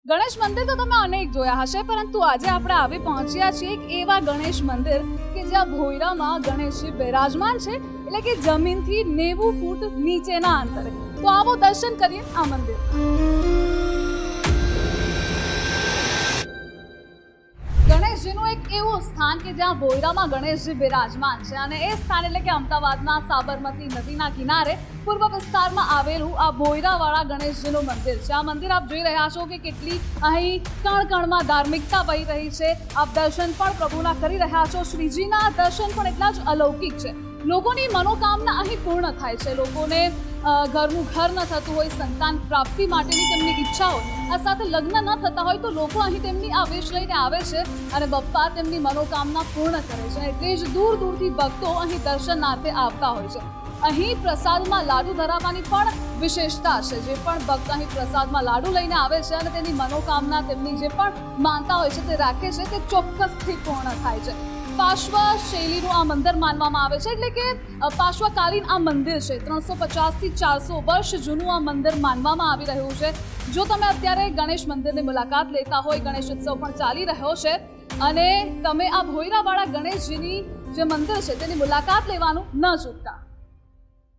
ગણેશ મંદિર તો તમે અનેક જોયા હશે, પરંતુ આજે આપણે આવી પહોંચ્યા છીએ એક એવા ગણેશ મંદિર કે જ્યાં ભોયરામાં ગણેશજી બિરાજમાન છે, એટલે કે જમીનથી 90 ફૂટ નીચેના અંતરે। તો આવો દર્શન કરીએ આ મંદિર। ગણેશજીનું એક એવું સ્થાન કે જ્યાં ભોયરામાં ગણેશજી બિરાજમાન છે, અને એ સ્થાન એટલે કે અમદાવાદના સાબરમતી નદીના કિનારે પૂર્વ વિસ્તારમાં આવેલું આ ભોયરાવાળા ગણેશજીનું મંદિર છે। આ મંદિર આપ જોઈ રહ્યા છો કે કેટલી અહીં કણ-કણમાં ધાર્મિકતા વહી રહી છે। આપ દર્શન પણ પ્રભુના કરી રહ્યા છો। શ્રીજીના દર્શન પણ એટલા જ અલૌકિક છે। લોકોની મનોકામના અહીં પૂર્ણ થાય છે। લોકોને ઘરનું ઘર ન થતું હોય, સંતાન પ્રાપ્તિ માટેની તેમની ઈચ્છા હોય, આ સાથે લગ્ન ન થતા હોય તો લોકો અહીં તેમની આ વિશ લઈને આવે છે અને બપ્પા તેમની મનોકામના પૂર્ણ કરે છે। એટલે જ દૂર દૂરથી ભક્તો અહીં દર્શનાર્થે આવતા હોય છે। અહીં પ્રસાદમાં લાડુ ધરાવવાની પણ વિશેષતા છે। જે પણ ભક્ત અહીં પ્રસાદમાં લાડુ લઈને આવે છે અને તેની મનોકામના, તેમની જે પણ માનતા હોય છે તે રાખે છે, તે ચોક્કસથી પૂર્ણ થાય છે। પાશ્વ શૈલીનું આ મંદિર માનવામાં આવે છે, એટલે કે પાશ્વકાલીન આ મંદિર છે। 350 થી 400 વર્ષ જૂનું આ મંદિર માનવામાં આવી રહ્યું છે। જો તમે અત્યારે ગણેશ મંદિરની મુલાકાત લેતા હોય, ગણેશ ઉત્સવ પણ ચાલી રહ્યો છે અને તમે આ ભોયરાવાળા ગણેશજીની જે મંદિર છે તેની મુલાકાત લેવાનું ન ચૂકતા।